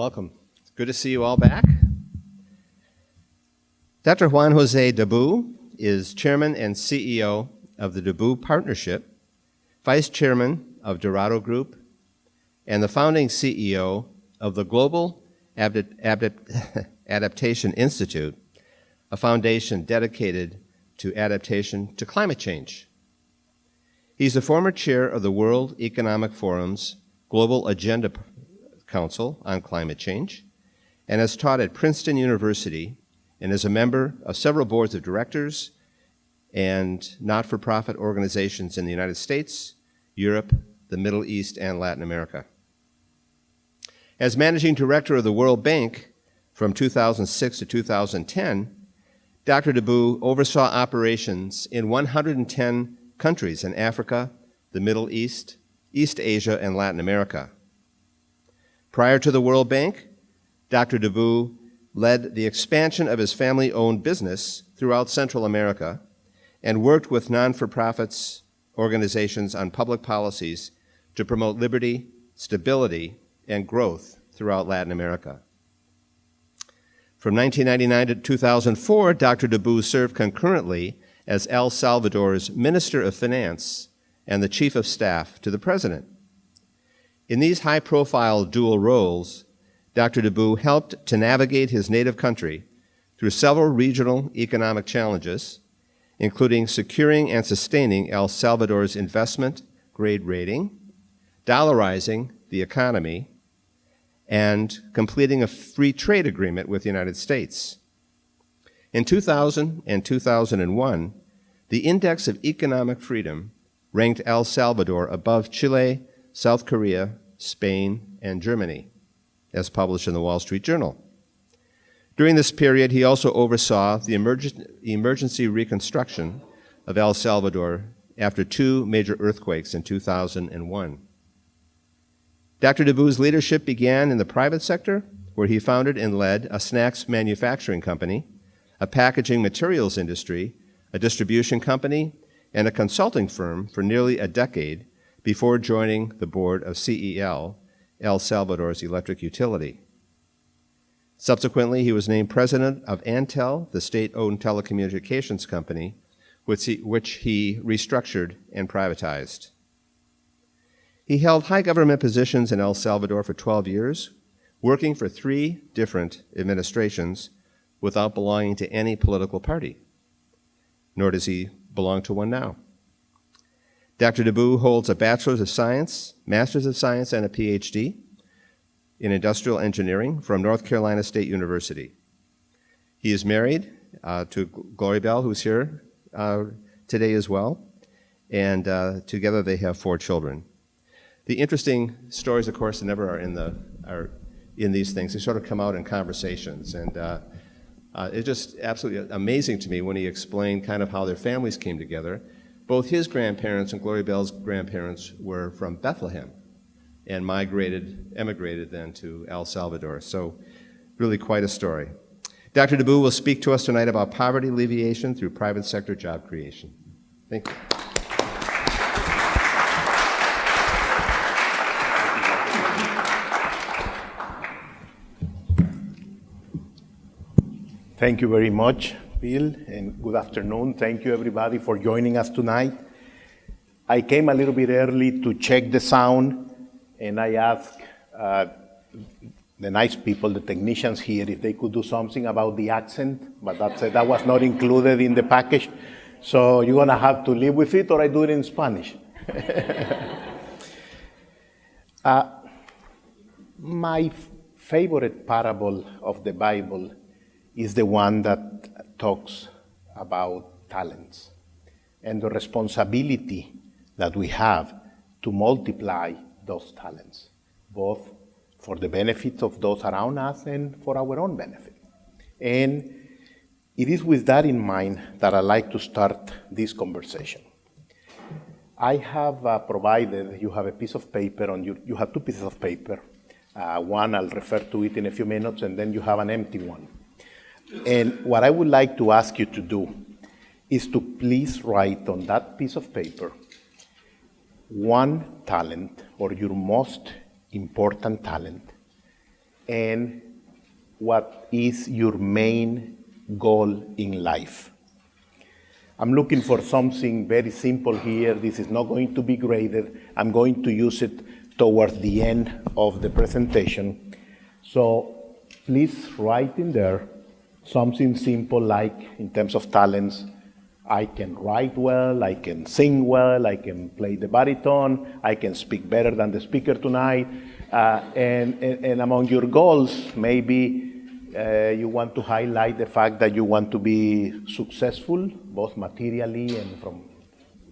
welcome. It's good to see you all back. Dr. Juan Jose Daboub is Chairman and CEO of the Daboub Partnership, Vice Chairman of Dorado Group, and the founding CEO of the Global Adaptation Institute, a foundation dedicated to adaptation to climate change. He's the former chair of the World Economic Forum's Global Agenda Council on Climate Change, and has taught at Princeton University and is a member of several boards of directors and not-for-profit organizations in the United States, Europe, the Middle East, and Latin America. As managing director of the World Bank from 2006 to 2010, Dr. Daboub oversaw operations in 110 countries in Africa, the Middle East, East Asia, and Latin America. Prior to the World Bank, Dr. Daboub led the expansion of his family-owned business throughout Central America and worked with non-for-profits organizations on public policies to promote liberty, stability, and growth throughout Latin America. From 1999 to 2004, Dr. Daboub served concurrently as El Salvador's Minister of Finance and the Chief of Staff to the President. In these high-profile dual roles, Dr. Daboub helped to navigate his native country through several regional economic challenges, including securing and sustaining El Salvador's investment-grade rating, dollarizing the economy, and completing a free trade agreement with the United States. In 2000 and 2001, the Index of Economic Freedom ranked El Salvador above Chile, South Korea, Spain, and Germany, as published in the Wall Street Journal. During this period, he also oversaw the emergency reconstruction of El Salvador after two major earthquakes in 2001. Dr. Daboub's leadership began in the private sector, where he founded and led a snacks manufacturing company, a packaging materials industry, a distribution company, and a consulting firm for nearly a decade before joining the board of CEL, El Salvador's electric utility. Subsequently, he was named president of Antel, the state-owned telecommunications company, which he restructured and privatized. He held high government positions in El Salvador for 12 years, working for 3 different administrations without belonging to any political party, nor does he belong to one now. Dr. Daboub holds a Bachelor's of Science, Master's of Science, and a PhD in Industrial Engineering from North Carolina State University. He is married to Glory Bell, who's here today as well, and together they have 4 children. The interesting stories, of course, never are in these things. They sort of come out in conversations, and it's just absolutely amazing to me when he explained kind of how their families came together. Both his grandparents and Glory Bell's grandparents were from Bethlehem and emigrated then to El Salvador. So really quite a story. Dr. Daboub will speak to us tonight about poverty alleviation through private sector job creation. Thank you. Thank you very much, Bill, and good afternoon. Thank you, everybody, for joining us tonight. I came a little bit early to check the sound, and I asked the nice people, the technicians here, if they could do something about the accent, but that was not included in the package. So you're going to have to live with it, or I do it in Spanish. My favorite parable of the Bible is the one that talks about talents and the responsibility that we have to multiply those talents, both for the benefit of those around us and for our own benefit. And it is with that in mind that I'd like to start this conversation. I have provided, you have a piece of paper, you have 2 pieces of paper. One, I'll refer to it in a few minutes, and then you have an empty one. And what I would like to ask you to do is to please write on that piece of paper one talent, or your most important talent, and what is your main goal in life. I'm looking for something very simple here. This is not going to be graded. I'm going to use it towards the end of the presentation. So please write in there something simple like, in terms of talents, I can write well, I can sing well, I can play the baritone, I can speak better than the speaker tonight. And among your goals, maybe you want to highlight the fact that you want to be successful, both materially and from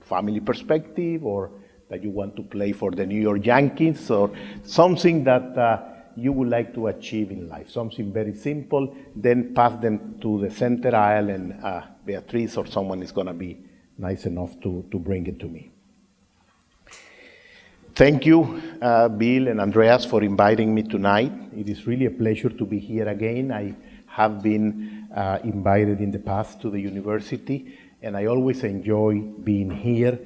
family perspective, or that you want to play for the New York Yankees, or something that you would like to achieve in life, something very simple. Then pass them to the center aisle, and Beatriz or someone is going to be nice enough to bring it to me. Thank you, Bill and Andreas, for inviting me tonight. It is really a pleasure to be here again. I have been invited in the past to the university, and I always enjoy being here.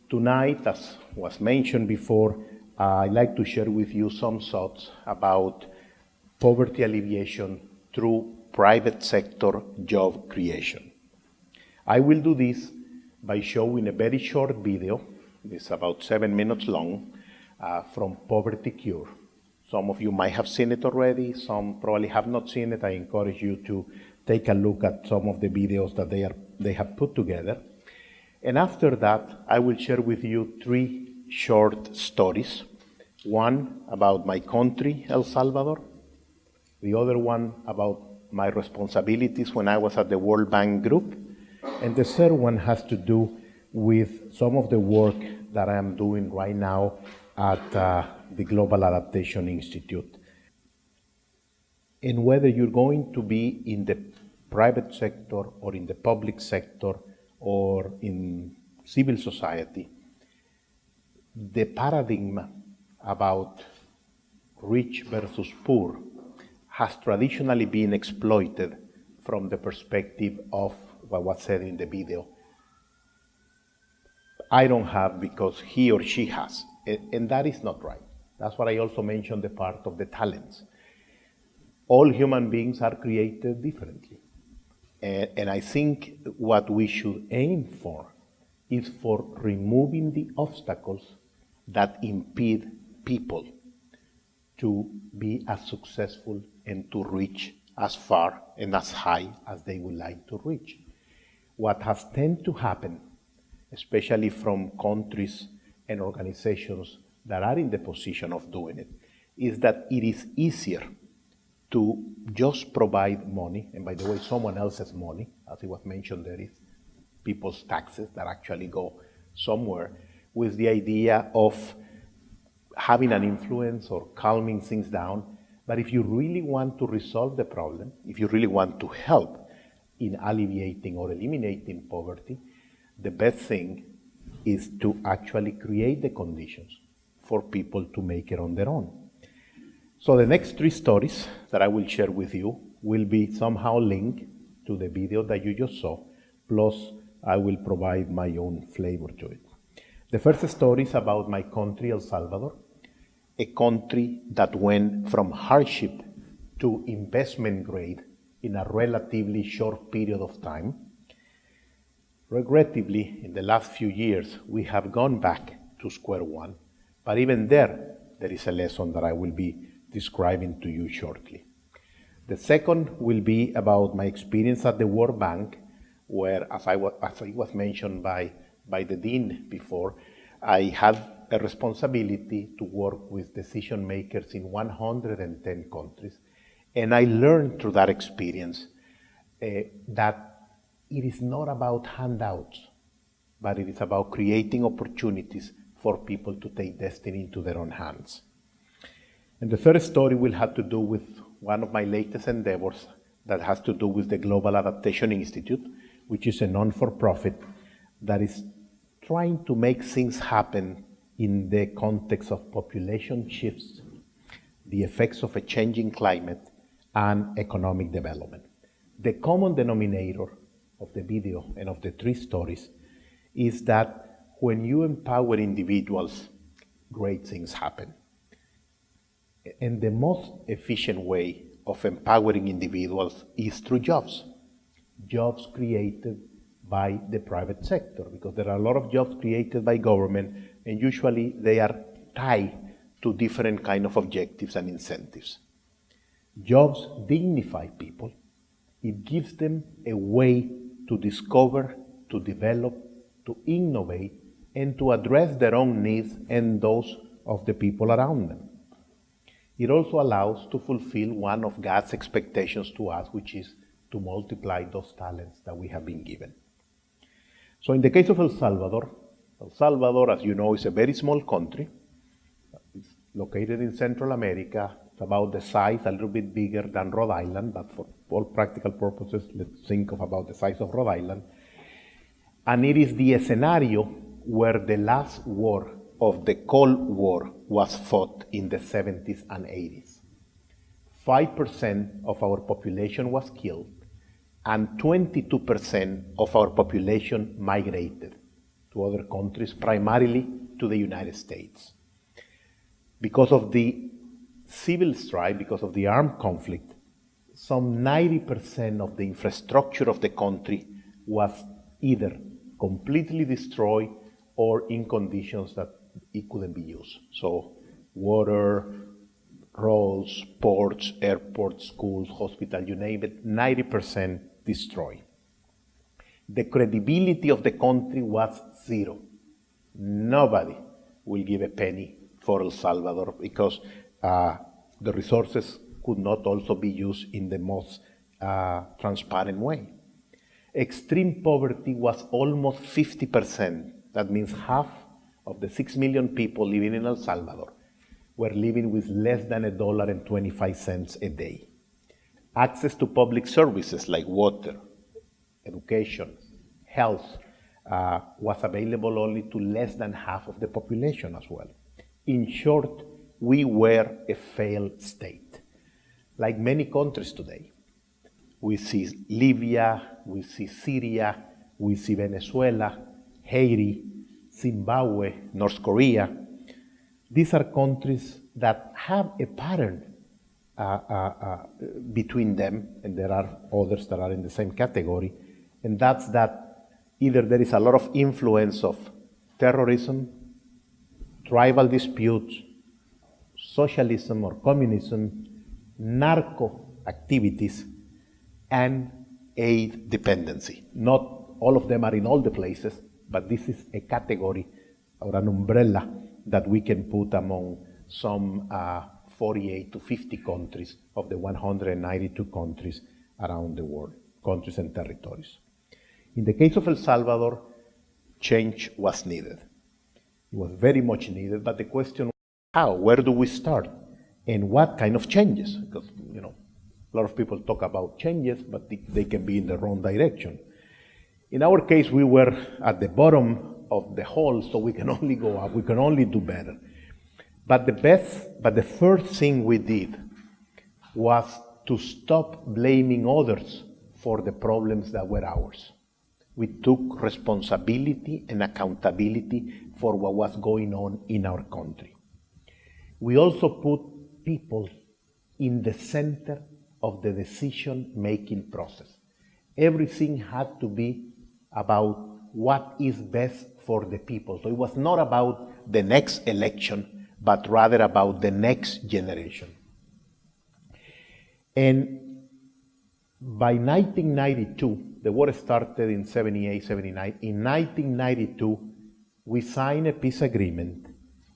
Tonight, as was mentioned before, I'd like to share with you some thoughts about poverty alleviation through private sector job creation. I will do this by showing a very short video. It's about 7 minutes long, from Poverty Cure. Some of you might have seen it already, some probably have not seen it. I encourage you to take a look at some of the videos that they have put together. And after that, I will share with you 3 short stories. One about my country, El Salvador. The other one about my responsibilities when I was at the World Bank Group. And the third one has to do with some of the work that I am doing right now at the Global Adaptation Institute. And whether you're going to be in the private sector or in the public sector or in civil society, the paradigm about rich versus poor has traditionally been exploited from the perspective of what was said in the video. I don't have because he or she has, and that is not right. That's what I also mentioned, the part of the talents. All human beings are created differently. And I think what we should aim for is for removing the obstacles that impede people to be as successful and to reach as far and as high as they would like to reach. What has tended to happen, especially from countries and organizations that are in the position of doing it, is that it is easier to just provide money, and by the way, someone else's money, as it was mentioned, there is people's taxes that actually go somewhere, with the idea of having an influence or calming things down. But if you really want to resolve the problem, if you really want to help in alleviating or eliminating poverty, the best thing is to actually create the conditions for people to make it on their own. So the next 3 stories that I will share with you will be somehow linked to the video that you just saw, plus I will provide my own flavor to it. The first story is about my country, El Salvador, a country that went from hardship to investment grade in a relatively short period of time. Regrettably, in the last few years, we have gone back to square one, but even there is a lesson that I will be describing to you shortly. The second will be about my experience at the World Bank, where, as it was mentioned by the Dean before, I had a responsibility to work with decision makers in 110 countries. And I learned through that experience that it is not about handouts, but it is about creating opportunities for people to take destiny into their own hands. And the third story will have to do with one of my latest endeavors that has to do with the Global Adaptation Institute, which is a non-for-profit that is trying to make things happen in the context of population shifts, the effects of a changing climate, and economic development. The common denominator of the video and of the 3 stories is that when you empower individuals, great things happen. And the most efficient way of empowering individuals is through jobs. Jobs created by the private sector, because there are a lot of jobs created by government, and usually they are tied to different kind of objectives and incentives. Jobs dignify people. It gives them a way to discover, to develop, to innovate, and to address their own needs and those of the people around them. It also allows to fulfill one of God's expectations to us, which is to multiply those talents that we have been given. So in the case of El Salvador, as you know, is a very small country. It's located in Central America. It's about the size, a little bit bigger than Rhode Island, but for all practical purposes, let's think of about the size of Rhode Island. And it is the scenario where the last war of the Cold War was fought in the 70s and 80s. 5% of our population was killed, and 22% of our population migrated to other countries, primarily to the United States. Because of the civil strife, because of the armed conflict, some 90% of the infrastructure of the country was either completely destroyed or in conditions that it couldn't be used. So water, roads, ports, airports, schools, hospitals, you name it, 90% destroyed. The credibility of the country was zero. Nobody will give a penny for El Salvador because the resources could not also be used in the most transparent way. Extreme poverty was almost 50%. That means half of the 6 million people living in El Salvador were living with less than $1.25 a day. Access to public services like water, education, health was available only to less than half of the population as well. In short, we were a failed state, like many countries today. We see Libya, we see Syria, we see Venezuela, Haiti, Zimbabwe, North Korea. These are countries that have a pattern between them, and there are others that are in the same category, and that's that either there is a lot of influence of terrorism, tribal disputes, socialism or communism, narco activities, and aid dependency. Not all of them are in all the places, but this is a category or an umbrella that we can put among some 48 to 50 countries of the 192 countries around the world, countries and territories. In the case of El Salvador, change was needed. It was very much needed, but the question was how? Where do we start? And what kind of changes? Because, a lot of people talk about changes, but they can be in the wrong direction. In our case, we were at the bottom of the hole, so we can only go up, we can only do better. But the first thing we did was to stop blaming others for the problems that were ours. We took responsibility and accountability for what was going on in our country. We also put people in the center of the decision-making process. Everything had to be about what is best for the people. So it was not about the next election, but rather about the next generation. And by 1992, the war started in 78, 79. In 1992, we signed a peace agreement.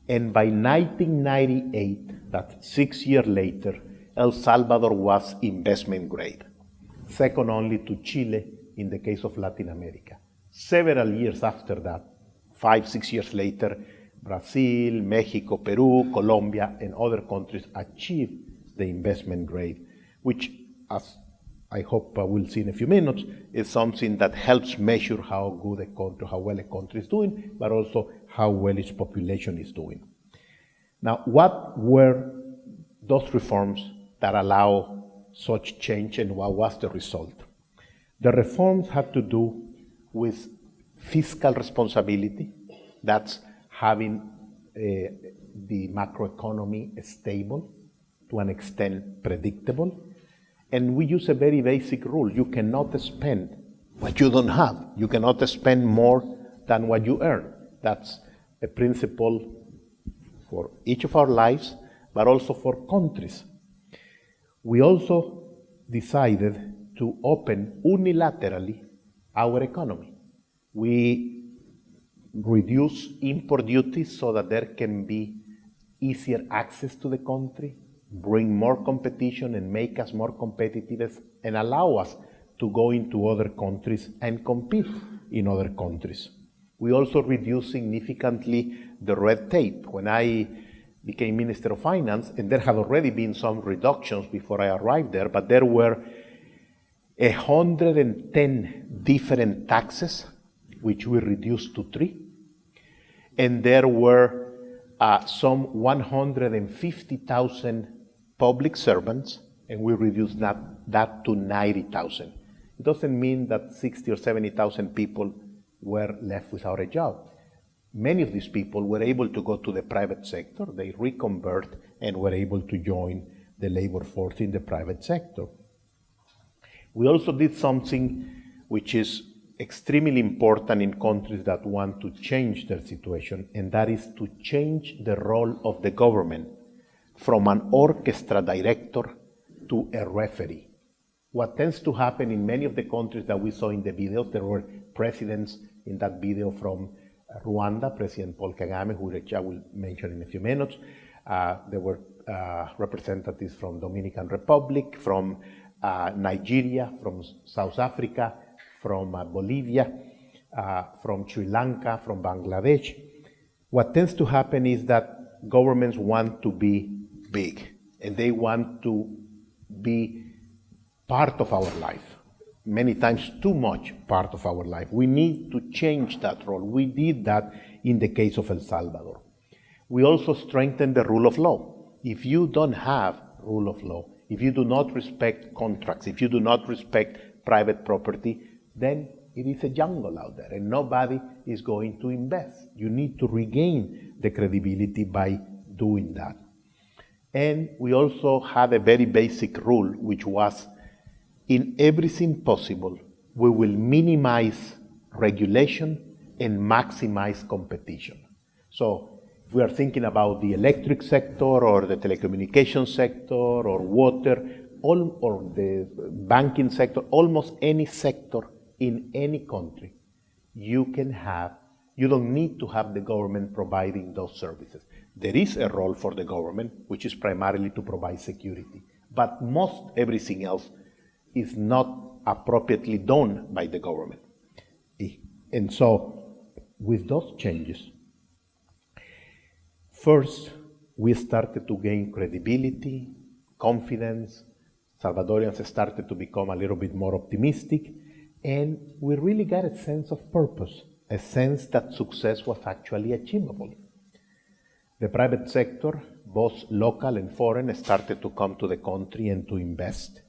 And by 1998, that's 6 years later, El Salvador was investment grade, second only to Chile in the case of Latin America. Several years after that, 5, 6 years later, Brazil, Mexico, Peru, Colombia, and other countries achieved the investment grade, which, as I hope we'll see in a few minutes, is something that helps measure how good a country, how well a country is doing, but also how well its population is doing. Now, what were those reforms that allow such change, and what was the result? The reforms had to do with fiscal responsibility, that's having the macroeconomy stable, to an extent, predictable. And we use a very basic rule. You cannot spend what you don't have. You cannot spend more than what you earn. That's a principle for each of our lives, but also for countries. We also decided to open unilaterally our economy. We reduce import duties so that there can be easier access to the country, bring more competition and make us more competitive, and allow us to go into other countries and compete in other countries. We also reduced significantly the red tape. When I became Minister of Finance, and there had already been some reductions before I arrived there, but there were 110 different taxes, which we reduced to 3. And there were some 150,000 public servants, and we reduced that to 90,000. It doesn't mean that 60 or 70,000 people were left without a job. Many of these people were able to go to the private sector. They reconvert and were able to join the labor force in the private sector. We also did something which is extremely important in countries that want to change their situation, and that is to change the role of the government from an orchestra director to a referee. What tends to happen in many of the countries that we saw in the videos, there were presidents in that video from Rwanda, President Paul Kagame, who I will mention in a few minutes. There were representatives from Dominican Republic, from Nigeria, from South Africa, from Bolivia, from Sri Lanka, from Bangladesh. What tends to happen is that governments want to be big, and they want to be part of our life, many times too much part of our life. We need to change that role. We did that in the case of El Salvador. We also strengthened the rule of law. If you don't have rule of law, if you do not respect contracts, if you do not respect private property, then it is a jungle out there and nobody is going to invest. You need to regain the credibility by doing that. And we also had a very basic rule, which was, in everything possible, we will minimize regulation and maximize competition. So if we are thinking about the electric sector or the telecommunications sector or water, or the banking sector, almost any sector in any country, you don't need to have the government providing those services. There is a role for the government, which is primarily to provide security, but most everything else is not appropriately done by the government. And so, with those changes, first, we started to gain credibility, confidence. Salvadorians started to become a little bit more optimistic, and we really got a sense of purpose, a sense that success was actually achievable. The private sector, both local and foreign, started to come to the country and to invest.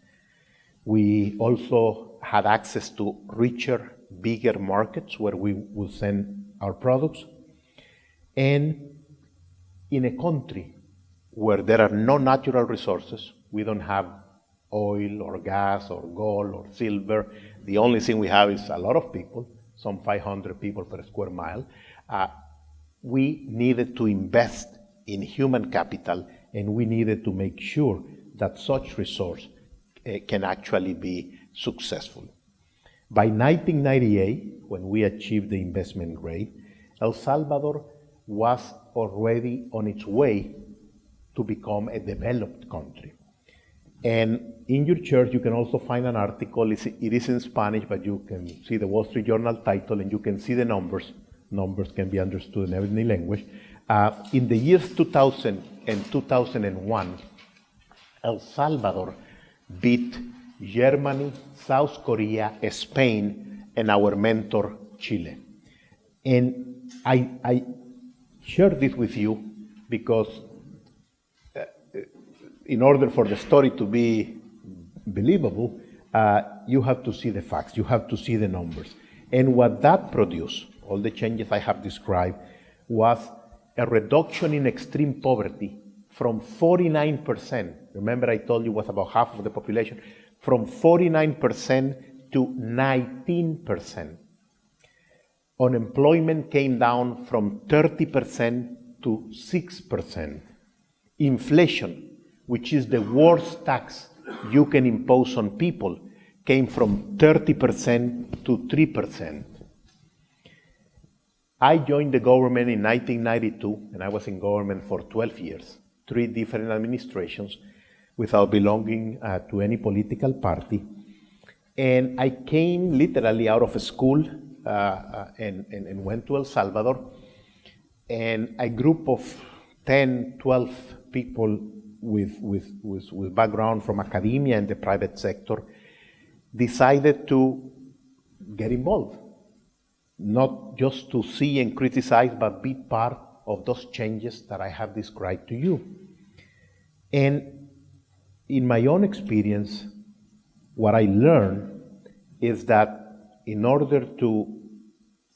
We also had access to richer, bigger markets where we would send our products. And in a country where there are no natural resources, we don't have oil or gas or gold or silver. The only thing we have is a lot of people, some 500 people per square mile. We needed to invest in human capital, and we needed to make sure that such resource can actually be successful. By 1998, when we achieved the investment grade, El Salvador was already on its way to become a developed country. And in your church, you can also find an article. It is in Spanish, but you can see the Wall Street Journal title, and you can see the numbers. Numbers can be understood in every language. In the years 2000 and 2001, El Salvador beat Germany, South Korea, Spain, and our mentor, Chile. And I share this with you because in order for the story to be believable, you have to see the facts, you have to see the numbers. And what that produced, all the changes I have described, was a reduction in extreme poverty from 49%, remember I told you it was about half of the population, from 49% to 19%. Unemployment came down from 30% to 6%. Inflation, which is the worst tax you can impose on people, came from 30% to 3%. I joined the government in 1992, and I was in government for 12 years, 3 different administrations, without belonging to any political party. And I came literally out of school and went to El Salvador. And a group of 10, 12 people with background from academia and the private sector decided to get involved. Not just to see and criticize, but be part of those changes that I have described to you. And in my own experience, what I learned is that in order to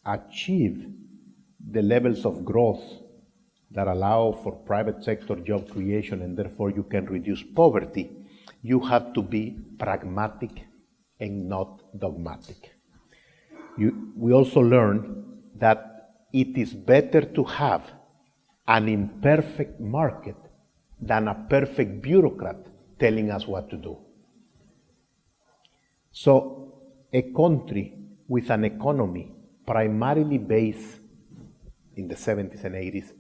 achieve the levels of growth that allow for private sector job creation and therefore you can reduce poverty, you have to be pragmatic and not dogmatic. We also learned that it is better to have an imperfect market than a perfect bureaucrat telling us what to do. So a country with an economy primarily based in the 70s and 80s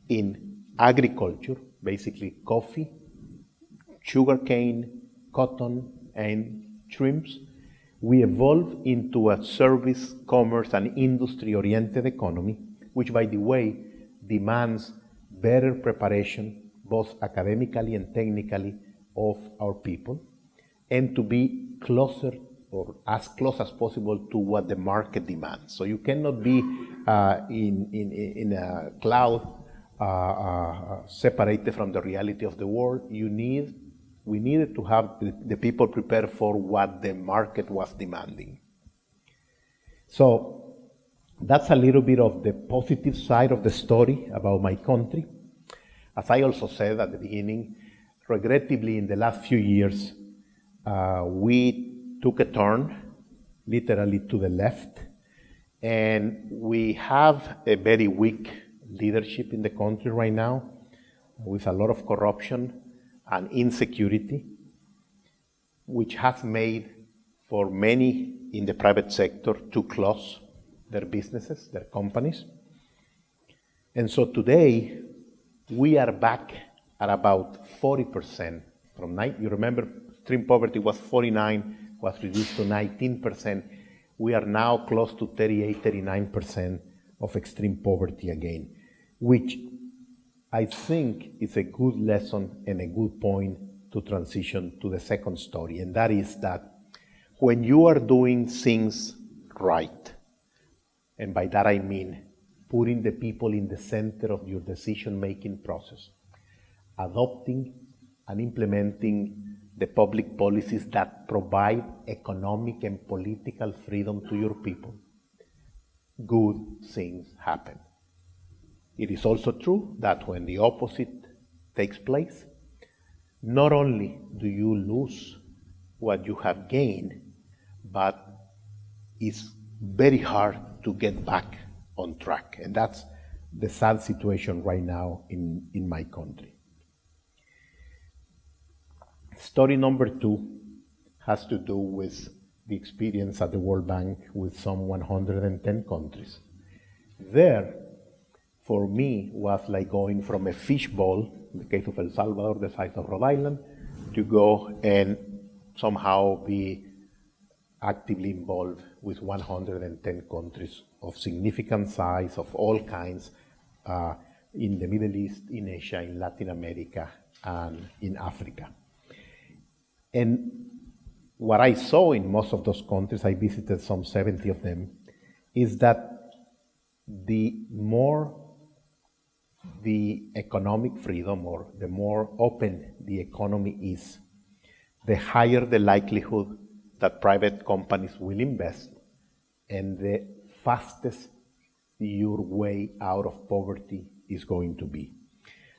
in agriculture, basically coffee, sugarcane, cotton, and shrimps, we evolved into a service, commerce, and industry-oriented economy, which, by the way, demands better preparation, both academically and technically, of our people, and to be closer or as close as possible to what the market demands. So you cannot be in a cloud separated from the reality of the world. We needed to have the people prepared for what the market was demanding. So that's a little bit of the positive side of the story about my country. As I also said at the beginning, regrettably in the last few years, we took a turn, literally to the left, and we have a very weak leadership in the country right now, with a lot of corruption and insecurity, which has made for many in the private sector to close their businesses, their companies. And so today, we are back at about 40%. You remember, extreme poverty was 49, was reduced to 19%. We are now close to 38, 39% of extreme poverty again, which I think is a good lesson and a good point to transition to the second story, and that is that when you are doing things right, and by that I mean putting the people in the center of your decision-making process, adopting and implementing the public policies that provide economic and political freedom to your people, good things happen. It is also true that when the opposite takes place, not only do you lose what you have gained, but it's very hard to get back on track. And that's the sad situation right now in my country. Story number 2 has to do with the experience at the World Bank with some 110 countries. There, for me, was like going from a fishbowl, in the case of El Salvador, the size of Rhode Island, to go and somehow be actively involved with 110 countries of significant size, of all kinds, in the Middle East, in Asia, in Latin America, and in Africa. And what I saw in most of those countries, I visited some 70 of them, is that the more the economic freedom, or the more open the economy is, the higher the likelihood that private companies will invest, and the fastest your way out of poverty is going to be.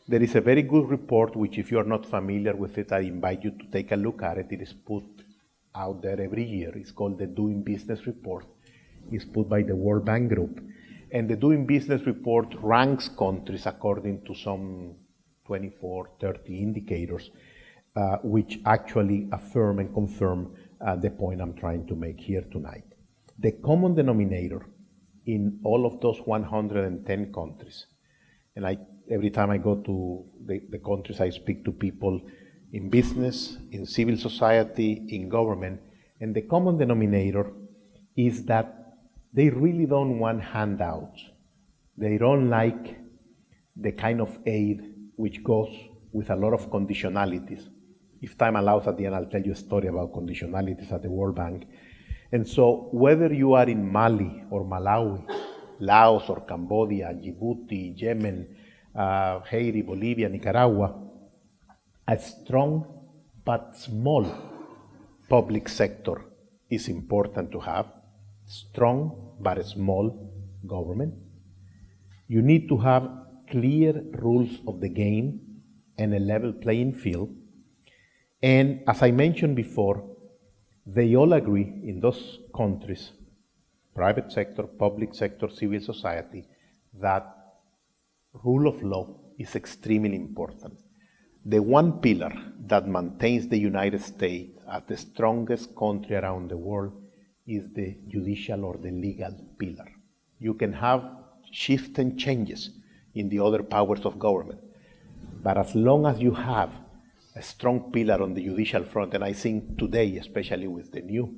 There is a very good report, which if you are not familiar with it, I invite you to take a look at it. It is put out there every year. It's called the Doing Business Report. It's put by the World Bank Group. And the Doing Business Report ranks countries according to some 24, 30 indicators, which actually affirm and confirm the point I'm trying to make here tonight. The common denominator in all of those 110 countries, and every time I go to the countries, I speak to people in business, in civil society, in government, and the common denominator is that they really don't want handouts. They don't like the kind of aid which goes with a lot of conditionalities. If time allows, at the end, I'll tell you a story about conditionalities at the World Bank. And so whether you are in Mali or Malawi, Laos or Cambodia, Djibouti, Yemen, Haiti, Bolivia, Nicaragua, a strong but small public sector is important to have. Strong but small government. You need to have clear rules of the game and a level playing field. And as I mentioned before, they all agree in those countries, private sector, public sector, civil society, that rule of law is extremely important. The one pillar that maintains the United States as the strongest country around the world is the judicial or the legal pillar. You can have shifts and changes in the other powers of government, but as long as you have a strong pillar on the judicial front, and I think today, especially with the new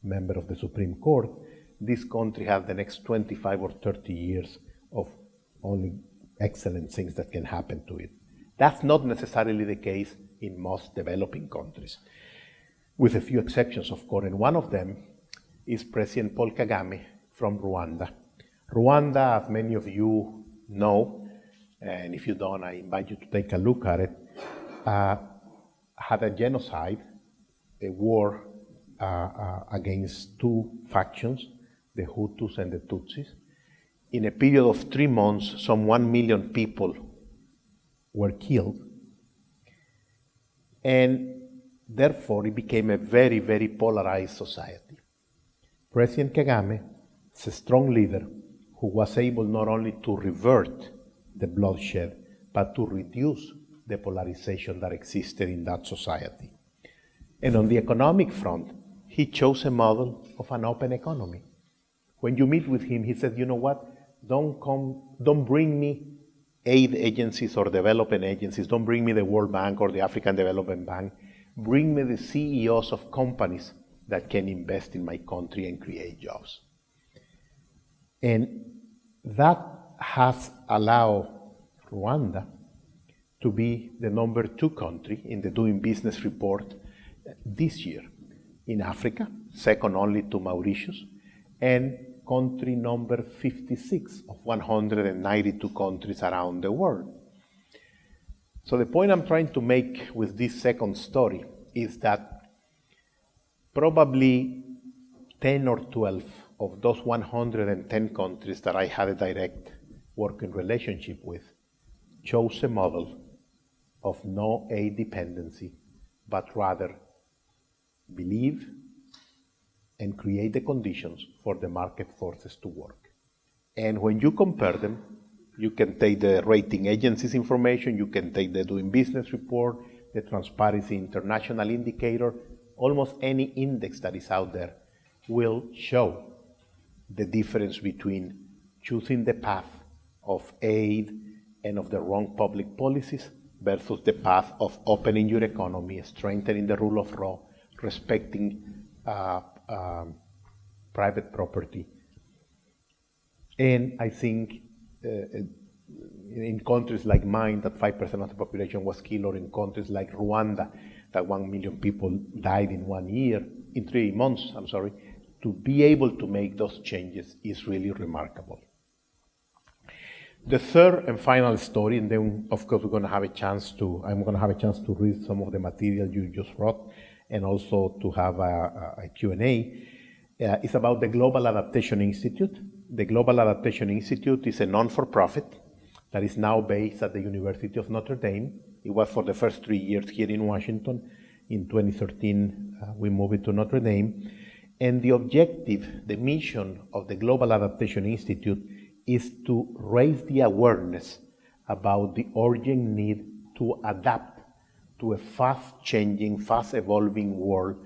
member of the Supreme Court, this country has the next 25 or 30 years of only excellent things that can happen to it. That's not necessarily the case in most developing countries, with a few exceptions, of course, and one of them is President Paul Kagame from Rwanda. Rwanda, as many of you know, and if you don't, I invite you to take a look at it, had a genocide, a war against two factions, the Hutus and the Tutsis. In a period of 3 months, some 1 million people were killed. And therefore, it became a very, very polarized society. President Kagame is a strong leader who was able not only to revert the bloodshed, but to reduce the polarization that existed in that society. And on the economic front, he chose a model of an open economy. When you meet with him, he said, you know what, don't bring me aid agencies or development agencies, don't bring me the World Bank or the African Development Bank, bring me the CEOs of companies that can invest in my country and create jobs. And that has allowed Rwanda to be the number 2 country in the Doing Business report this year in Africa, second only to Mauritius, and country number 56 of 192 countries around the world. So the point I'm trying to make with this second story is that probably 10 or 12 of those 110 countries that I had a direct working relationship with chose a model of no aid dependency, but rather believe and create the conditions for the market forces to work. And when you compare them, you can take the rating agencies information, you can take the Doing Business report, the Transparency International indicator, almost any index that is out there will show the difference between choosing the path of aid and of the wrong public policies versus the path of opening your economy, strengthening the rule of law, respecting private property. And I think in countries like mine, that 5% of the population was killed, or in countries like Rwanda, that 1 million people died in 1 year, in 3 months, to be able to make those changes is really remarkable. The third and final story, and then of course I'm going to have a chance to read some of the material you just wrote, and also to have a Q&A, is about the Global Adaptation Institute. The Global Adaptation Institute is a non-for-profit that is now based at the University of Notre Dame. It was for the first 3 years here in Washington. In 2013, we moved it to Notre Dame. And the objective, the mission of the Global Adaptation Institute is to raise the awareness about the urgent need to adapt to a fast-changing, fast-evolving world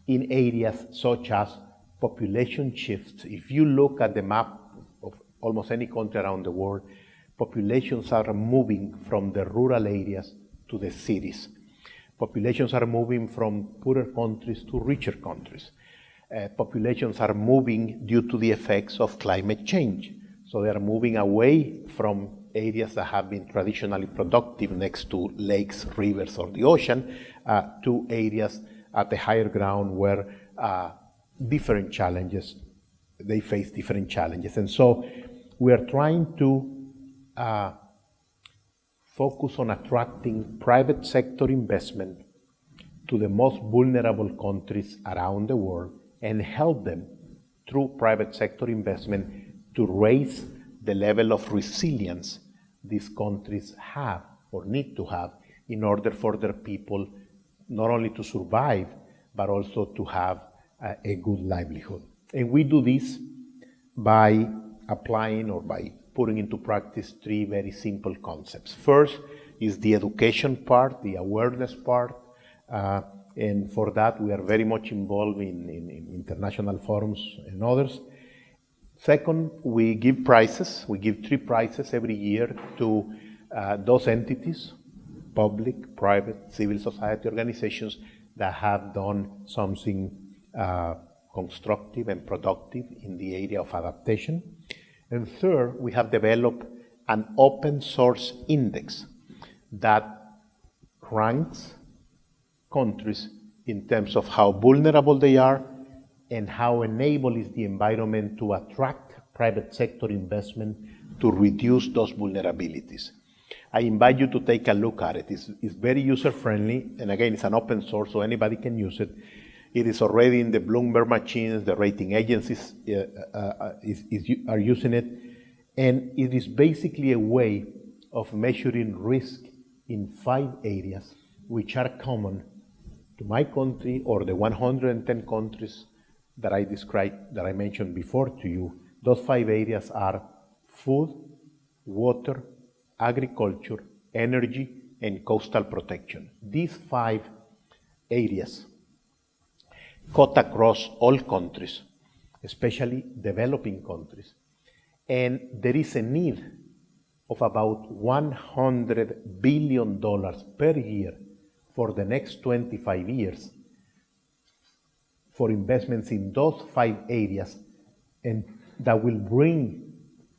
in areas such as population shifts. If you look at the map of almost any country around the world, populations are moving from the rural areas to the cities. Populations are moving from poorer countries to richer countries. Populations are moving due to the effects of climate change. So they are moving away from areas that have been traditionally productive next to lakes, rivers, or the ocean, to areas at the higher ground where they face different challenges. And so we are trying to focus on attracting private sector investment to the most vulnerable countries around the world and help them through private sector investment to raise the level of resilience these countries have or need to have in order for their people not only to survive, but also to have a good livelihood. And we do this by applying or by putting into practice 3 very simple concepts. First is the education part, the awareness part, and for that we are very much involved in international forums and others. Second, we give prizes. We give 3 prizes every year to those entities, public, private, civil society organizations that have done something constructive and productive in the area of adaptation. And third, we have developed an open source index that ranks countries in terms of how vulnerable they are and how enable is the environment to attract private sector investment to reduce those vulnerabilities. I invite you to take a look at it. It's very user-friendly, and again, it's an open source, so anybody can use it. It is already in the Bloomberg machines. The rating agencies are using it, and it is basically a way of measuring risk in 5 areas which are common to my country or the 110 countries that I described, that I mentioned before to you. Those 5 areas are food, water, agriculture, energy, and coastal protection. These 5 areas cut across all countries, especially developing countries. And there is a need of about $100 billion per year for the next 25 years for investments in those 5 areas, and that will bring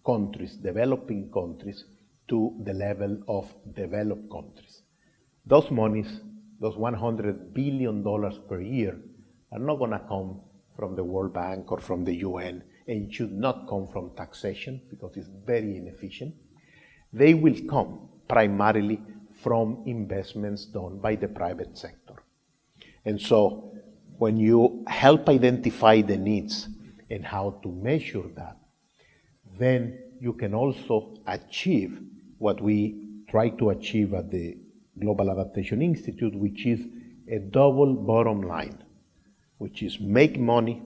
countries, developing countries, to the level of developed countries. Those monies, those $100 billion per year, are not going to come from the World Bank or from the UN, and should not come from taxation because it's very inefficient. They will come primarily from investments done by the private sector. And so when you help identify the needs and how to measure that, then you can also achieve what we try to achieve at the Global Adaptation Institute, which is a double bottom line, which is make money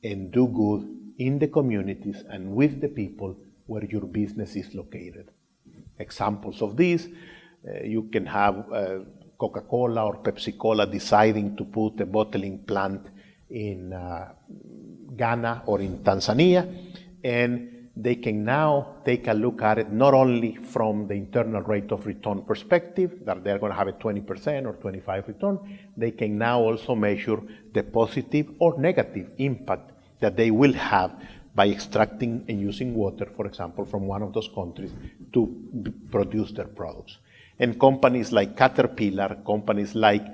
and do good in the communities and with the people where your business is located. Examples of this, you can have Coca-Cola or Pepsi-Cola deciding to put a bottling plant in Ghana or in Tanzania, and they can now take a look at it not only from the internal rate of return perspective, that they're going to have a 20% or 25% return, they can now also measure the positive or negative impact that they will have by extracting and using water, for example, from one of those countries to produce their products. And companies like Caterpillar, companies like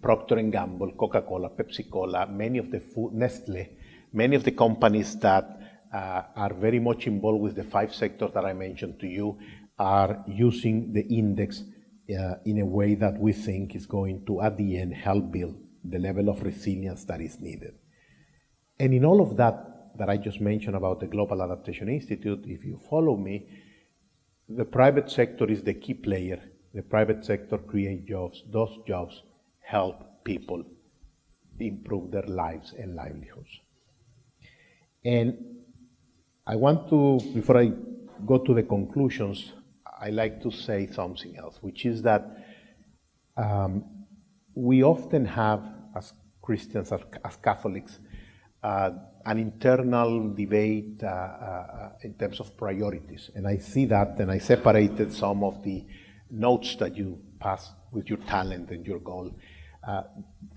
Procter & Gamble, Coca-Cola, Pepsi-Cola, many of the food, Nestle, many of the companies that are very much involved with the 5 sectors that I mentioned to you are using the index in a way that we think is going to, at the end, help build the level of resilience that is needed. And in all of that I just mentioned about the Global Adaptation Institute, if you follow me, the private sector is the key player. The private sector creates jobs. Those jobs help people improve their lives and livelihoods. And I want to, before I go to the conclusions, I like to say something else, which is that we often have, as Christians, as Catholics, an internal debate in terms of priorities. And I see that, and I separated some of the notes that you pass with your talent and your goal.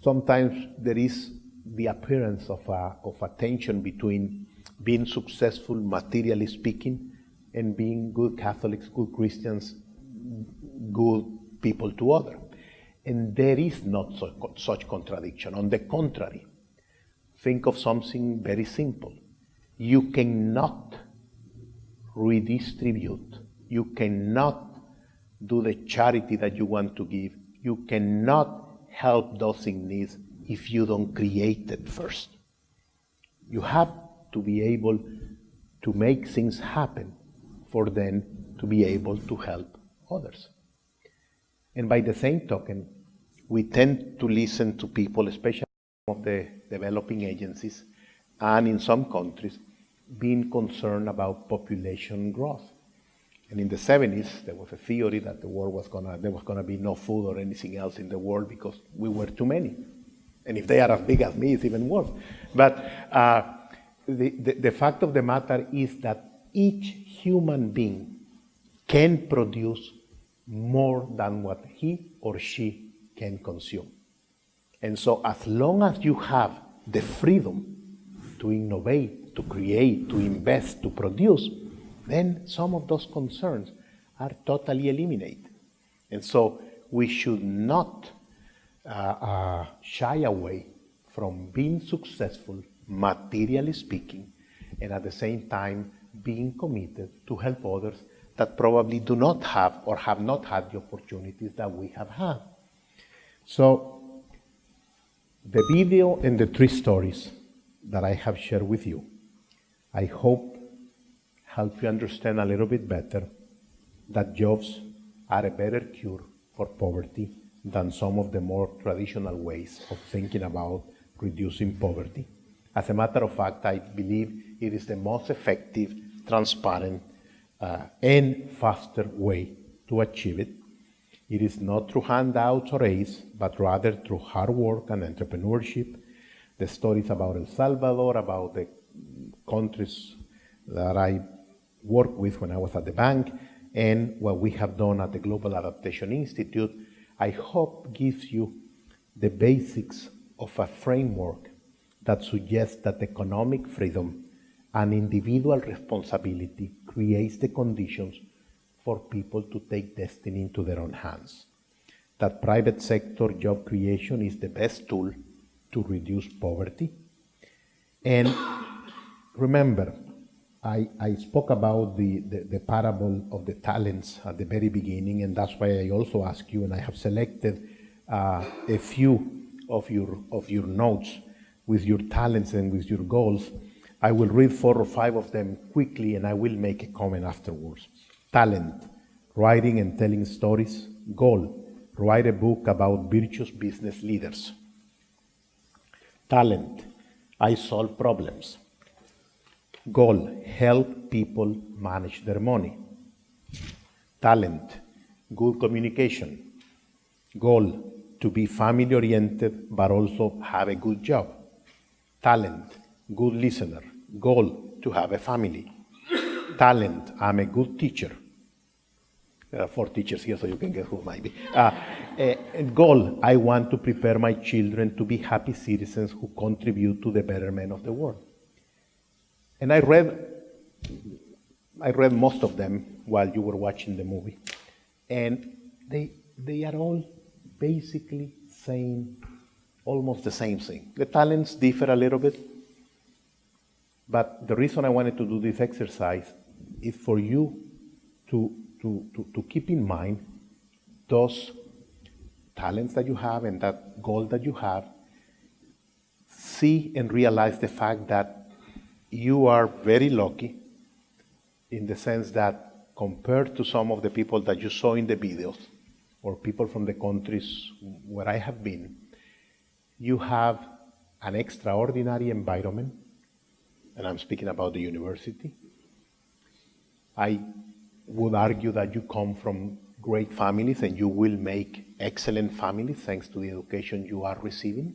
Sometimes there is the appearance of a tension between being successful, materially speaking, and being good Catholics, good Christians, good people to others. And there is not such contradiction. On the contrary, think of something very simple. You cannot redistribute. You cannot do the charity that you want to give. You cannot help those in need if you don't create it first. You have to be able to make things happen for them to be able to help others. And by the same token, we tend to listen to people, especially of the developing agencies, and in some countries, being concerned about population growth. And in the 70s, there was a theory that there was gonna be no food or anything else in the world because we were too many. And if they are as big as me, it's even worse. But the fact of the matter is that each human being can produce more than what he or she can consume. And so as long as you have the freedom to innovate, to create, to invest, to produce, then some of those concerns are totally eliminated. And so we should not shy away from being successful, materially speaking, and at the same time being committed to help others that probably do not have or have not had the opportunities that we have had. So the video and the 3 stories that I have shared with you, I hope help you understand a little bit better that jobs are a better cure for poverty than some of the more traditional ways of thinking about reducing poverty. As a matter of fact, I believe it is the most effective, transparent, and faster way to achieve it. It is not through handouts or aids, but rather through hard work and entrepreneurship. The stories about El Salvador, about the countries that I worked with when I was at the bank, and what we have done at the Global Adaptation Institute, I hope gives you the basics of a framework that suggests that economic freedom and individual responsibility creates the conditions for people to take destiny into their own hands. That private sector job creation is the best tool to reduce poverty. And remember, I spoke about the parable of the talents at the very beginning, and that's why I also ask you, and I have selected a few of your notes with your talents and with your goals. I will read 4 or 5 of them quickly, and I will make a comment afterwards. Talent, writing and telling stories. Goal, write a book about virtuous business leaders. Talent, I solve problems. Goal, help people manage their money. Talent, good communication. Goal, to be family-oriented but also have a good job. Talent, good listener. Goal, to have a family. Talent, I'm a good teacher. There are 4 teachers here, so you can guess who might be. Goal, I want to prepare my children to be happy citizens who contribute to the betterment of the world. And I read most of them while you were watching the movie. And they are all basically saying almost the same thing. The talents differ a little bit, but the reason I wanted to do this exercise is for you to keep in mind those talents that you have and that goal that you have. see and realize the fact that you are very lucky in the sense that compared to some of the people that you saw in the videos or people from the countries where I have been, you have an extraordinary environment, and I'm speaking about the university. I would argue that you come from great families and you will make excellent families thanks to the education you are receiving.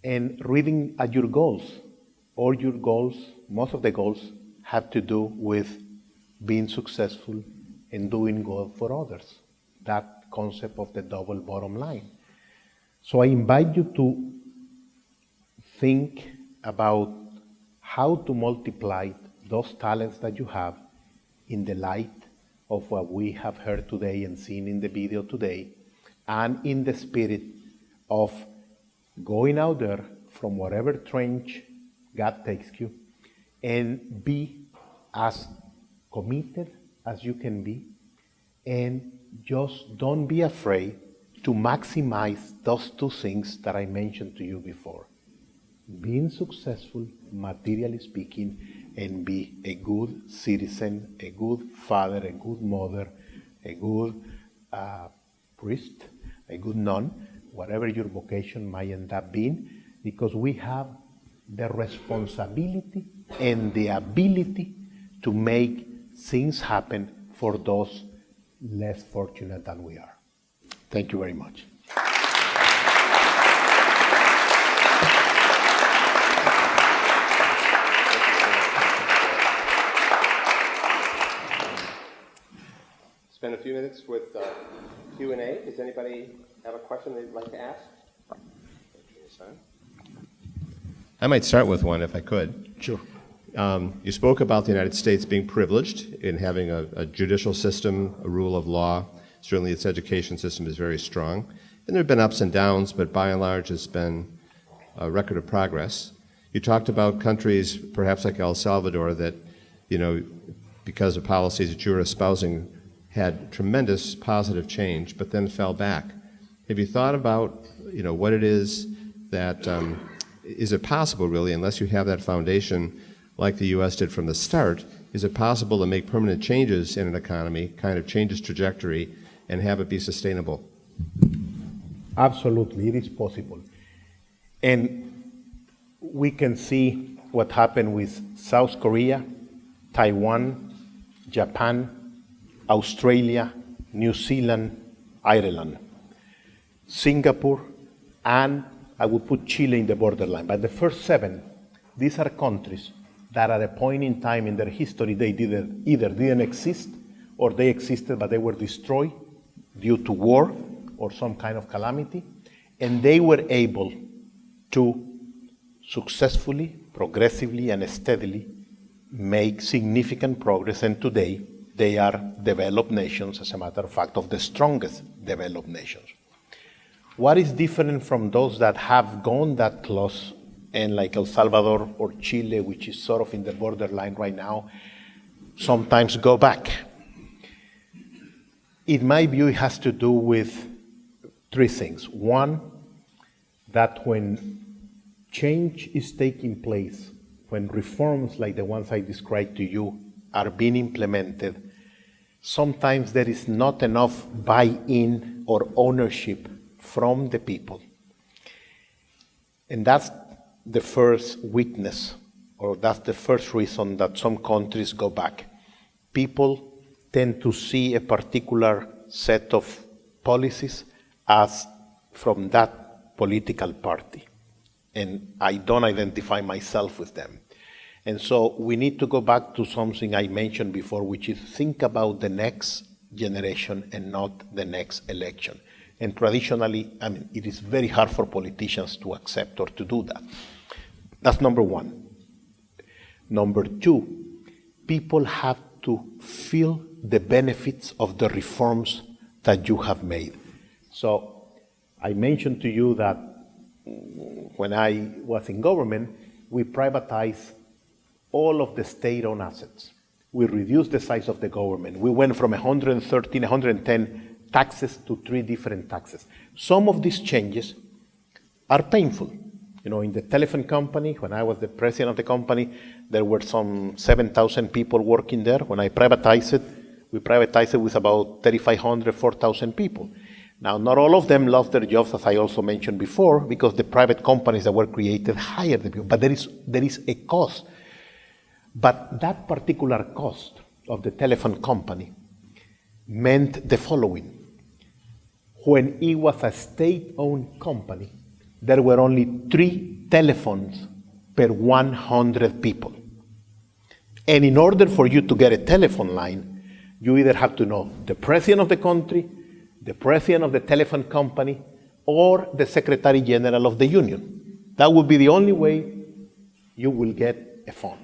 And reading at your goals, all your goals, most of the goals have to do with being successful and doing good for others. That concept of the double bottom line. So I invite you to think about how to multiply those talents that you have in the light of what we have heard today and seen in the video today, and in the spirit of going out there from whatever trench God takes you and be as committed as you can be, and just don't be afraid to maximize those two things that I mentioned to you before. Being successful, materially speaking, and be a good citizen, a good father, a good mother, a good priest, a good nun, whatever your vocation might end up being, because we have the responsibility and the ability to make things happen for those less fortunate than we are. Thank you very much. Spend a few minutes with Q&A. Does anybody have a question they'd like to ask? I might start with one if I could. Sure. You spoke about the United States being privileged in having a judicial system, a rule of law. Certainly its education system is very strong. And there have been ups and downs, but by and large it's been a record of progress. You talked about countries, perhaps like El Salvador, that, because of policies that you were espousing, had tremendous positive change, but then fell back. Have you thought about, what it is that, is it possible really, unless you have that foundation like the U.S. did from the start, is it possible to make permanent changes in an economy, kind of change its trajectory, and have it be sustainable? Absolutely, it is possible. And we can see what happened with South Korea, Taiwan, Japan, Australia, New Zealand, Ireland, Singapore, and I would put Chile in the borderline. But the first 7, these are countries that at a point in time in their history, they either didn't exist or they existed but they were destroyed due to war or some kind of calamity. And they were able to successfully, progressively, and steadily make significant progress. And today, they are developed nations, as a matter of fact, of the strongest developed nations. What is different from those that have gone that close, and like El Salvador or Chile, which is sort of in the borderline right now, sometimes go back? In my view, it has to do with 3 things. One, that when change is taking place, when reforms like the ones I described to you are being implemented, sometimes there is not enough buy-in or ownership from the people. And that's the first weakness, or that's the first reason that some countries go back. People tend to see a particular set of policies as from that political party, and I don't identify myself with them. And so we need to go back to something I mentioned before, which is think about the next generation and not the next election. And traditionally, it is very hard for politicians to accept or to do that. That's number 1. Number 2, people have to feel the benefits of the reforms that you have made. So I mentioned to you that when I was in government, we privatized all of the state-owned assets. We reduced the size of the government. We went from 113, 110 taxes to 3 different taxes. Some of these changes are painful. In the telephone company, when I was the president of the company, there were some 7,000 people working there. When I privatized it, we privatized it with about 3,500, 4,000 people. Now, not all of them lost their jobs, as I also mentioned before, because the private companies that were created hired the people. But there is a cost. But that particular cost of the telephone company meant the following. When it was a state-owned company, there were only 3 telephones per 100 people. And in order for you to get a telephone line, you either have to know the president of the country, the president of the telephone company, or the secretary general of the union. That would be the only way you will get a phone.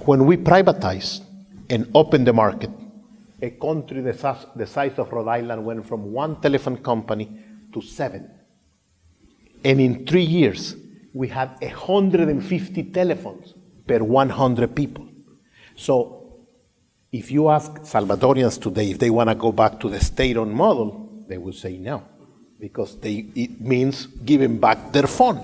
When we privatized and opened the market, a country the size of Rhode Island went from 1 telephone company to 7. And in 3 years, we had 150 telephones per 100 people. So if you ask Salvadorians today if they want to go back to the state-owned model, they will say no, because it means giving back their phone.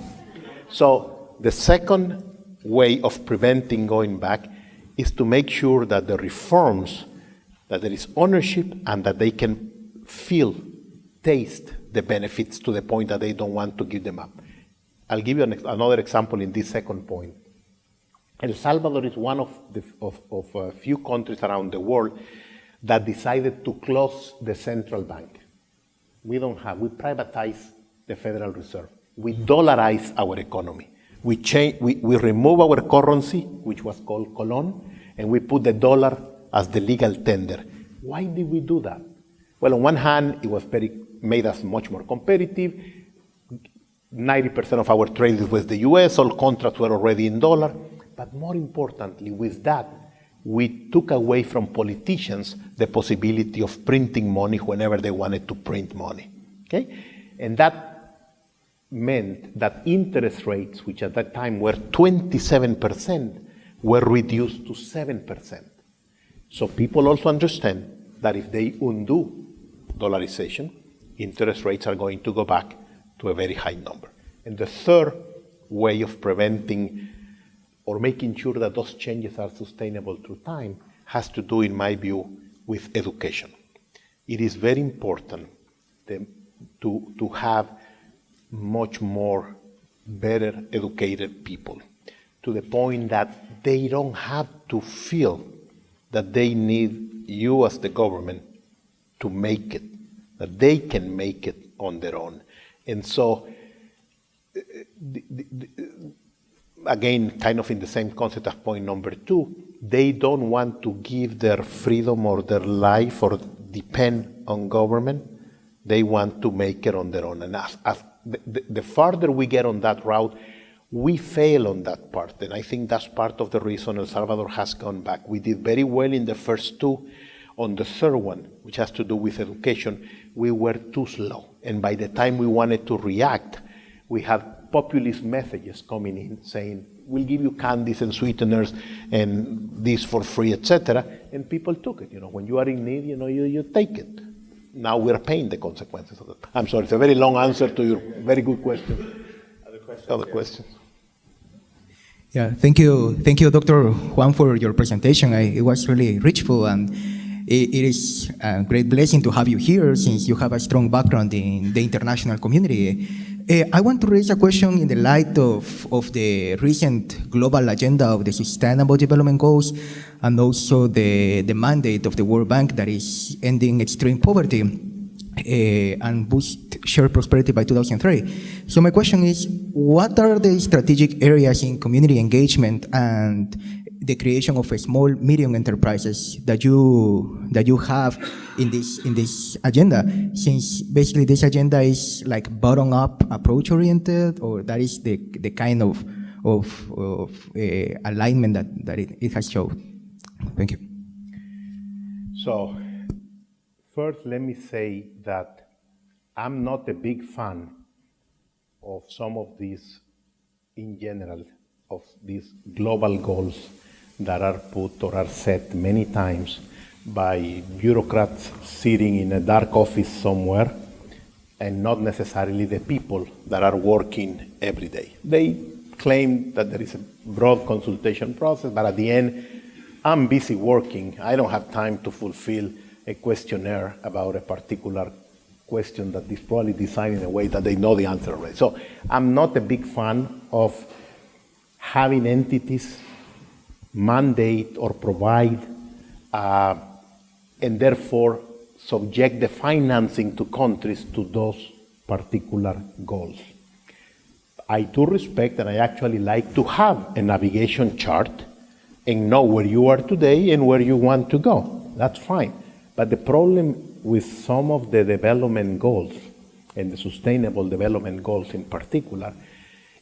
So the second way of preventing going back is to make sure that the reforms, that there is ownership, and that they can feel, taste the benefits to the point that they don't want to give them up. I'll give you another example in this second point. El Salvador is one of a few countries around the world that decided to close the central bank. We privatized the Federal Reserve. We dollarize our economy. We remove our currency, which was called colon, and we put the dollar as the legal tender. Why did we do that? Well, on one hand, it made us much more competitive. 90% of our trade was the US, all contracts were already in dollar. But more importantly, with that, we took away from politicians the possibility of printing money whenever they wanted to print money. Okay? And that meant that interest rates, which at that time were 27%, were reduced to 7%. So people also understand that if they undo dollarization, interest rates are going to go back to a very high number. And the third way of preventing or making sure that those changes are sustainable through time has to do, in my view, with education. It is very important to have much more better educated people, to the point that they don't have to feel that they need you as the government to make it, that they can make it on their own. And so, again, kind of in the same concept of point number 2, they don't want to give their freedom or their life or depend on government. They want to make it on their own. And as the farther we get on that route, we fail on that part. And I think that's part of the reason El Salvador has gone back. We did very well in the first 2. On the third one, which has to do with education, we were too slow. And by the time we wanted to react, we had populist messages coming in saying, we'll give you candies and sweeteners and this for free, etc. And people took it. When you are in need, you take it. Now we're paying the consequences of that. I'm sorry, it's a very long answer to your very good question. Other questions? Yeah, thank you, Dr. Juan, for your presentation. It was really richful, and it is a great blessing to have you here, since you have a strong background in the international community. I want to raise a question in the light of the recent global agenda of the Sustainable Development Goals, and also the mandate of the World Bank that is ending extreme poverty and boost shared prosperity by 2003. So my question is, what are the strategic areas in community engagement and the creation of a small, medium enterprises that you have in this agenda? Since basically this agenda is like bottom-up approach oriented, or that is the kind of alignment that it has showed. Thank you. So, first, let me say that I'm not a big fan of some of these, in general, of these global goals that are put or are set many times by bureaucrats sitting in a dark office somewhere and not necessarily the people that are working every day. They claim that there is a broad consultation process, but at the end, I'm busy working. I don't have time to fulfill a questionnaire about a particular question that is probably designed in a way that they know the answer already. So I'm not a big fan of having entities mandate or provide and therefore subject the financing to countries to those particular goals. I do respect and I actually like to have a navigation chart and know where you are today and where you want to go. That's fine. But the problem with some of the development goals, and the sustainable development goals in particular,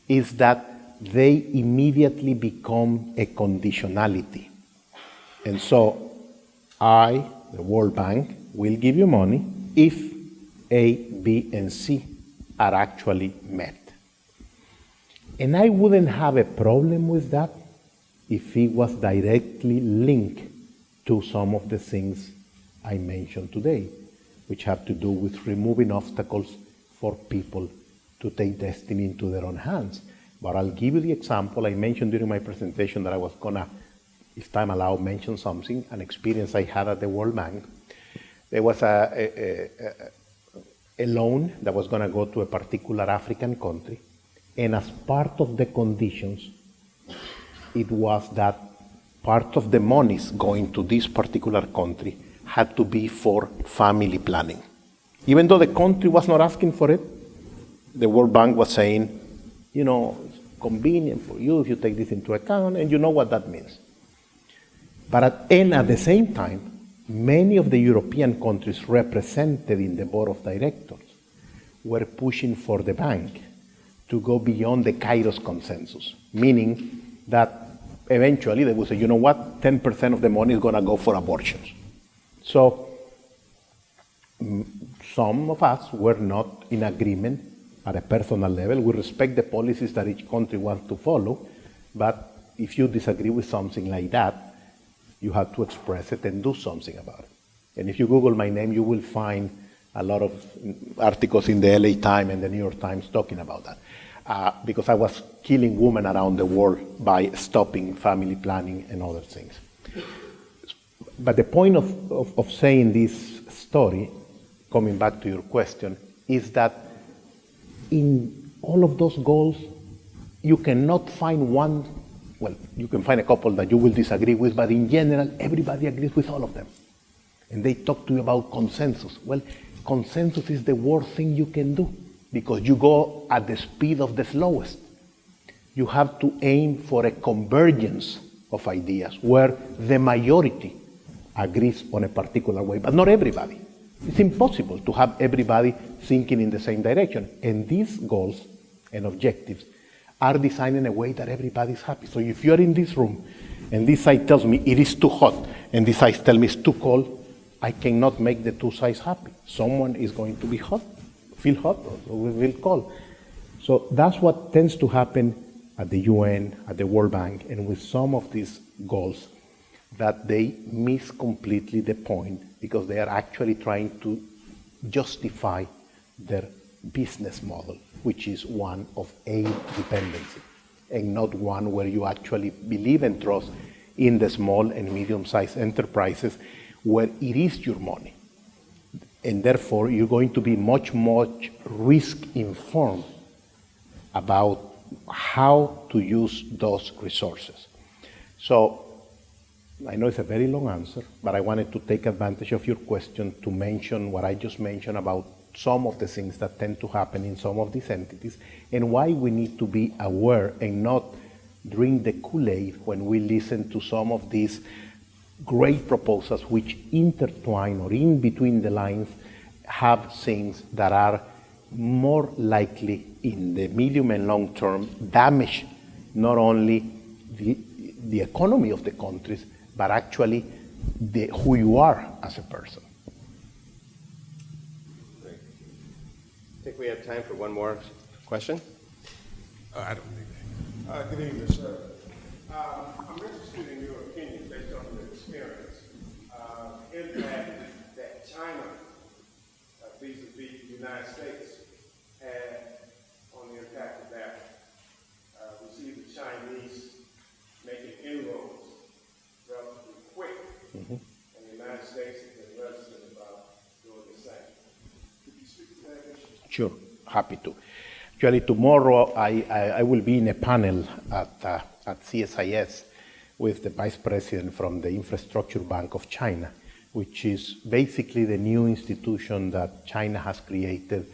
is that they immediately become a conditionality. And so I, the World Bank, will give you money if A, B, and C are actually met. And I wouldn't have a problem with that if it was directly linked to some of the things I mentioned today, which have to do with removing obstacles for people to take destiny into their own hands. But I'll give you the example. I mentioned during my presentation that I was gonna, if time allowed, mention something, an experience I had at the World Bank. There was a loan that was gonna go to a particular African country, and as part of the conditions, it was that part of the monies going to this particular country had to be for family planning. Even though the country was not asking for it, the World Bank was saying, you know, it's convenient for you if you take this into account, and you know what that means. But at the same time, many of the European countries represented in the board of directors were pushing for the bank to go beyond the Cairo's consensus, meaning that eventually they would say, you know what, 10% of the money is going to go for abortions. So some of us were not in agreement at a personal level. We respect the policies that each country wants to follow, but if you disagree with something like that, you have to express it and do something about it. And if you Google my name, you will find a lot of articles in the LA Times and the New York Times talking about that. Because I was killing women around the world by stopping family planning and other things. But the point of saying this story, coming back to your question, is that in all of those goals, you cannot find one, well, you can find a couple that you will disagree with, but in general, everybody agrees with all of them. And they talk to you about consensus. Well, consensus is the worst thing you can do, because you go at the speed of the slowest. You have to aim for a convergence of ideas where the majority agrees on a particular way, but not everybody. It's impossible to have everybody thinking in the same direction. And these goals and objectives are designed in a way that everybody's happy. So if you're in this room and this side tells me it is too hot and this side tells me it's too cold, I cannot make the two sides happy. Someone is going to be hot, feel hot, or will feel cold. So that's what tends to happen at the UN, at the World Bank, and with some of these goals, that they miss completely the point because they are actually trying to justify their business model, which is one of aid dependency, and not one where you actually believe and trust in the small and medium-sized enterprises where it is your money. And therefore, you're going to be much risk-informed about how to use those resources. So, I know it's a very long answer, but I wanted to take advantage of your question to mention what I just mentioned about some of the things that tend to happen in some of these entities and why we need to be aware and not drink the Kool-Aid when we listen to some of these great proposals which intertwine or in between the lines have things that are more likely in the medium and long term damage not only the economy of the countries, but actually who you are as a person. Great. I think we have time for one more question. I don't think that. Good evening, sir. I'm interested in your opinion based on your experience, impact that China, vis-a-vis the United States had on the impact of that. We see the Chinese making inroads relatively quick, and the United States has been reticent about doing the same. Could you speak to that issue? Sure, happy to. Actually, tomorrow I will be in a panel at CSIS with the Vice President from the Infrastructure Bank of China, which is basically the new institution that China has created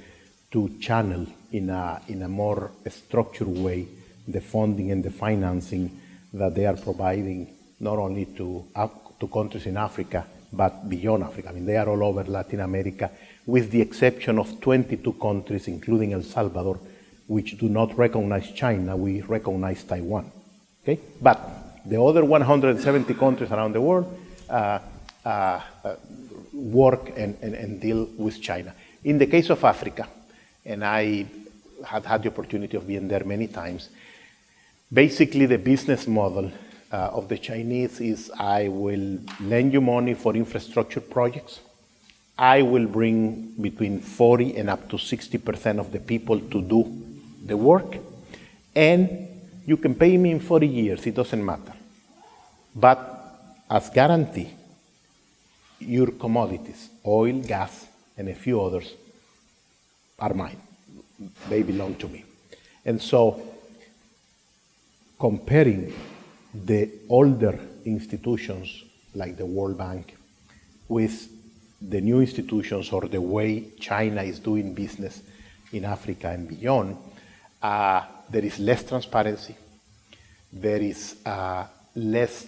to channel in a more structured way the funding and the financing that they are providing not only to countries in Africa, but beyond Africa. I mean, they are all over Latin America, with the exception of 22 countries, including El Salvador, which do not recognize China. We recognize Taiwan. Okay? But the other 170 countries around the world work and deal with China. In the case of Africa, and I have had the opportunity of being there many times, basically the business model of the Chinese is I will lend you money for infrastructure projects. I will bring between 40 and up to 60% of the people to do the work, and you can pay me in 40 years, it doesn't matter. But as guarantee, your commodities, oil, gas, and a few others, are mine. They belong to me. And so, comparing the older institutions like the World Bank with the new institutions or the way China is doing business in Africa and beyond, there is less transparency, there is less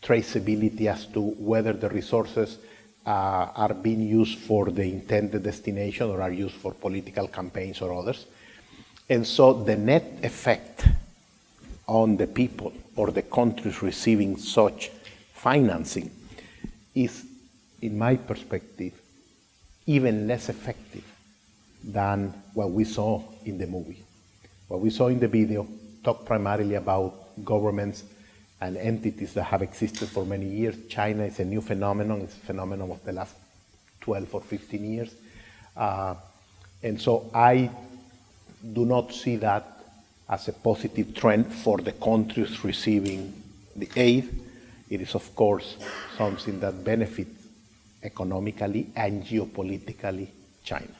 traceability as to whether the resources are being used for the intended destination or are used for political campaigns or others. And so the net effect on the people or the countries receiving such financing is, in my perspective, even less effective than what we saw in the movie. What we saw in the video talked primarily about governments and entities that have existed for many years. China is a new phenomenon. It's a phenomenon of the last 12 or 15 years. And so I do not see that as a positive trend for the countries receiving the aid. It is, of course, something that benefits economically and geopolitically China.